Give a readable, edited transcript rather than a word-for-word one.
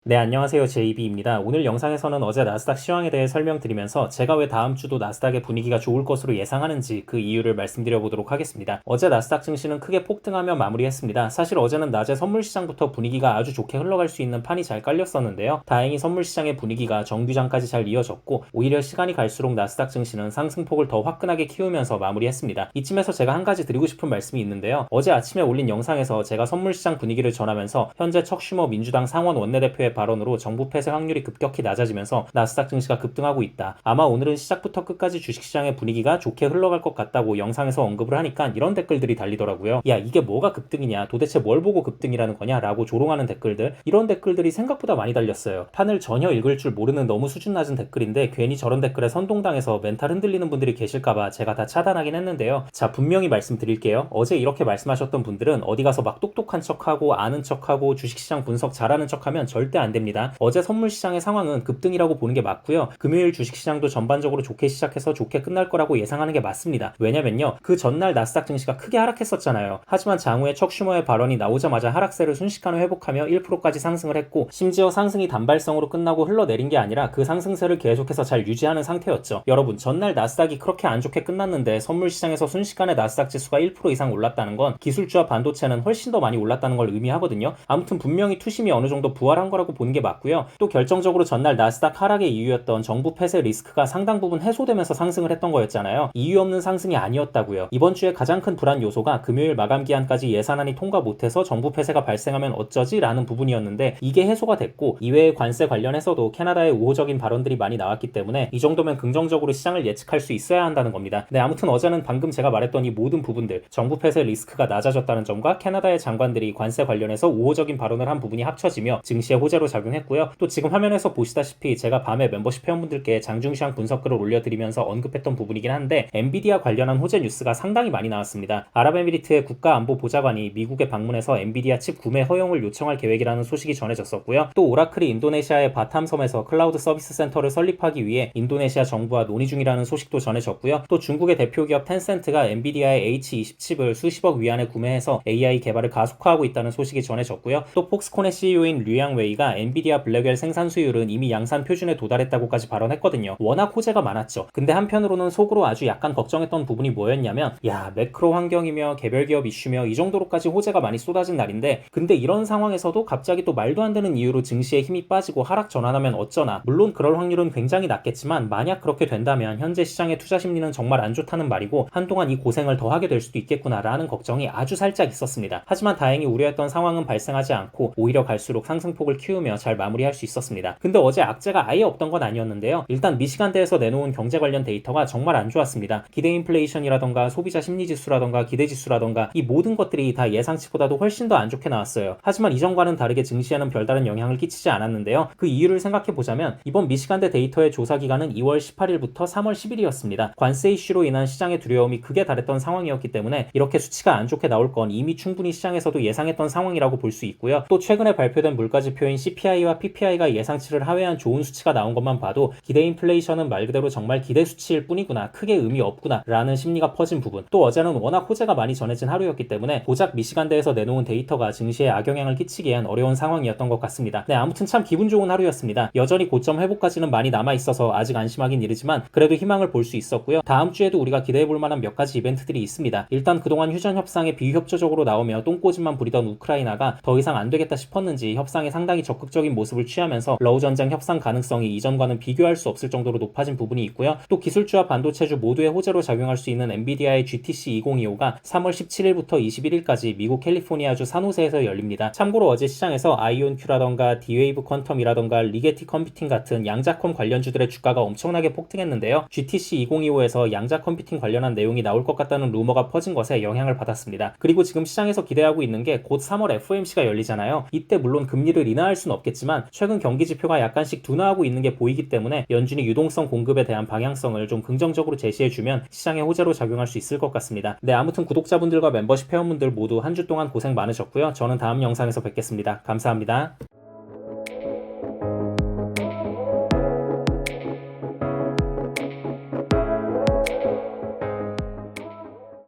네, 안녕하세요. JB입니다. 오늘 영상에서는 어제 나스닥 시황에 대해 설명드리면서 제가 왜 다음 주도 나스닥의 분위기가 좋을 것으로 예상하는지 그 이유를 말씀드려 보도록 하겠습니다. 어제 나스닥 증시는 크게 폭등하며 마무리했습니다. 사실 어제는 낮에 선물 시장부터 분위기가 아주 좋게 흘러갈 수 있는 판이 잘 깔렸었는데요. 다행히 선물 시장의 분위기가 정규장까지 잘 이어졌고 오히려 시간이 갈수록 나스닥 증시는 상승폭을 더 화끈하게 키우면서 마무리했습니다. 이쯤에서 제가 한 가지 드리고 싶은 말씀이 있는데요. 어제 아침에 올린 영상에서 제가 선물 시장 분위기를 전하면서 현재 척 슈머 민주당 상원 원내대표의 발언으로 정부 폐쇄 확률이 급격히 낮아지면서 나스닥 증시가 급등하고 있다. 아마 오늘은 시작부터 끝까지 주식시장의 분위기가 좋게 흘러갈 것 같다고 영상에서 언급을 하니까 이런 댓글들이 달리더라고요. 야, 이게 뭐가 급등이냐? 도대체 뭘 보고 급등이라는 거냐? 라고 조롱하는 댓글들. 이런 댓글들이 생각보다 많이 달렸어요. 판을 전혀 읽을 줄 모르는 너무 수준 낮은 댓글인데 괜히 저런 댓글에 선동당해서 멘탈 흔들리는 분들이 계실까봐 제가 다 차단하긴 했는데요. 자, 분명히 말씀드릴게요. 어제 이렇게 말씀하셨던 분들은 어디 가서 막 똑똑한 척하고 아는 척하고 주식시장 분석 잘하는 척하면 절대 안 됩니다. 어제 선물 시장의 상황은 급등이라고 보는 게 맞고요. 금요일 주식시장도 전반적으로 좋게 시작해서 좋게 끝날 거라고 예상하는 게 맞습니다. 왜냐면요, 그 전날 나스닥 증시가 크게 하락했었잖아요. 하지만 장후에 척 슈머의 발언이 나오자마자 하락세를 순식간에 회복하며 1%까지 상승을 했고 심지어 상승이 단발성으로 끝나고 흘러내린 게 아니라 그 상승세를 계속해서 잘 유지하는 상태였죠. 여러분, 전날 나스닥이 그렇게 안 좋게 끝났는데 선물 시장에서 순식간에 나스닥 지수가 1% 이상 올랐다는 건 기술주와 반도체는 훨씬 더 많이 올랐다는 걸 의미하거든요. 아무튼 분명히 투심이 어느 정도 부활한 거라고 보는 게 맞고요. 또 결정적으로 전날 나스닥 하락의 이유였던 정부 폐쇄 리스크가 상당 부분 해소되면서 상승을 했던 거였잖아요. 이유 없는 상승이 아니었다고요. 이번 주에 가장 큰 불안 요소가 금요일 마감 기한까지 예산안이 통과 못해서 정부 폐쇄가 발생하면 어쩌지? 라는 부분이었는데 이게 해소가 됐고 이외의 관세 관련해서도 캐나다의 우호적인 발언들이 많이 나왔기 때문에 이 정도면 긍정적으로 시장을 예측할 수 있어야 한다는 겁니다. 네, 아무튼 어제는 방금 제가 말했던 이 모든 부분들, 정부 폐쇄 리스크가 낮아졌다는 점과 캐나다의 장관들이 관세 관련해서 우호적인 발언을 한 부분이 합쳐지며 증시에 호재로 작용했고요. 또 지금 화면에서 보시다시피 제가 밤에 멤버십 회원분들께 장중시황 분석글을 올려드리면서 언급했던 부분이긴 한데 엔비디아 관련한 호재 뉴스가 상당히 많이 나왔습니다. 아랍에미리트의 국가안보보좌관이 미국에 방문해서 엔비디아 칩 구매 허용을 요청할 계획이라는 소식이 전해졌었고요. 또 오라클이 인도네시아의 바탐섬에서 클라우드 서비스 센터를 설립하기 위해 인도네시아 정부와 논의 중이라는 소식도 전해졌고요. 또 중국의 대표 기업 텐센트가 엔비디아의 H20 칩을 수십억 위안에 구매해서 AI 개발을 가속화하고 있다는 소식이 전해졌고요. 또 폭스콘의 CEO인 류양웨이가 엔비디아 블랙웰 생산 수율은 이미 양산 표준에 도달했다고까지 발언했거든요. 워낙 호재가 많았죠. 근데 한편으로는 속으로 아주 약간 걱정했던 부분이 뭐였냐면 야, 매크로 환경이며 개별 기업 이슈며 이 정도로까지 호재가 많이 쏟아진 날인데 근데 이런 상황에서도 갑자기 또 말도 안 되는 이유로 증시에 힘이 빠지고 하락 전환하면 어쩌나. 물론 그럴 확률은 굉장히 낮겠지만 만약 그렇게 된다면 현재 시장의 투자 심리는 정말 안 좋다는 말이고 한동안 이 고생을 더 하게 될 수도 있겠구나라는 걱정이 아주 살짝 있었습니다. 하지만 다행히 우려했던 상황은 발생하지 않고 오히려 갈수록 상승폭을 키우며 잘 마무리할 수 있었습니다. 근데 어제 악재가 아예 없던 건 아니었는데요. 일단 미시간대에서 내놓은 경제 관련 데이터가 정말 안 좋았습니다. 기대 인플레이션이라던가 소비자 심리지수라던가 기대지수라던가 이 모든 것들이 다 예상치보다도 훨씬 더 안 좋게 나왔어요. 하지만 이전과는 다르게 증시에는 별다른 영향을 끼치지 않았는데요. 그 이유를 생각해보자면 이번 미시간대 데이터의 조사 기간은 2월 18일부터 3월 10일이었습니다. 관세 이슈로 인한 시장의 두려움이 극에 달했던 상황이었기 때문에 이렇게 수치가 안 좋게 나올 건 이미 충분히 시장에서도 예상했던 상황이라고 볼 수 있고요. 또 최근에 발표된 물가지표인 CPI와 PPI가 예상치를 하회한 좋은 수치가 나온 것만 봐도 기대 인플레이션은 말 그대로 정말 기대 수치일 뿐이구나, 크게 의미 없구나 라는 심리가 퍼진 부분. 또 어제는 워낙 호재가 많이 전해진 하루였기 때문에 고작 미시간대에서 내놓은 데이터가 증시에 악영향을 끼치기엔 어려운 상황이었던 것 같습니다. 네, 아무튼 참 기분 좋은 하루였습니다. 여전히 고점 회복까지는 많이 남아있어서 아직 안심하긴 이르지만 그래도 희망을 볼 수 있었고요. 다음 주에도 우리가 기대해볼 만한 몇 가지 이벤트들이 있습니다. 일단 그동안 휴전 협상에 비협조적으로 나오며 똥꼬집만 부리던 우크라이나가 더 이상 안 되겠다 싶었는지 협상에 상당히 적극적인 모습을 취하면서 러우 전쟁 협상 가능성이 이전과는 비교할 수 없을 정도로 높아진 부분이 있고요. 또 기술주와 반도체주 모두의 호재로 작용할 수 있는 엔비디아의 GTC 2025가 3월 17일부터 21일까지 미국 캘리포니아주 산호세에서 열립니다. 참고로 어제 시장에서 아이온큐라던가 디웨이브 퀀텀이라던가 리게티 컴퓨팅 같은 양자컴 관련주들의 주가가 엄청나게 폭등했는데요. GTC 2025에서 양자 컴퓨팅 관련한 내용이 나올 것 같다는 루머가 퍼진 것에 영향을 받았습니다. 그리고 지금 시장에서 기대하고 있는 게 곧 3월 FOMC가 열리잖아요. 이때 물론 금리를 인하할 수는 없겠지만 최근 경기 지표가 약간씩 둔화하고 있는 게 보이기 때문에 연준이 유동성 공급에 대한 방향성을 좀 긍정적으로 제시해주면 시장의 호재로 작용할 수 있을 것 같습니다. 네, 아무튼 구독자분들과 멤버십 회원분들 모두 한 주 동안 고생 많으셨고요. 저는 다음 영상에서 뵙겠습니다. 감사합니다.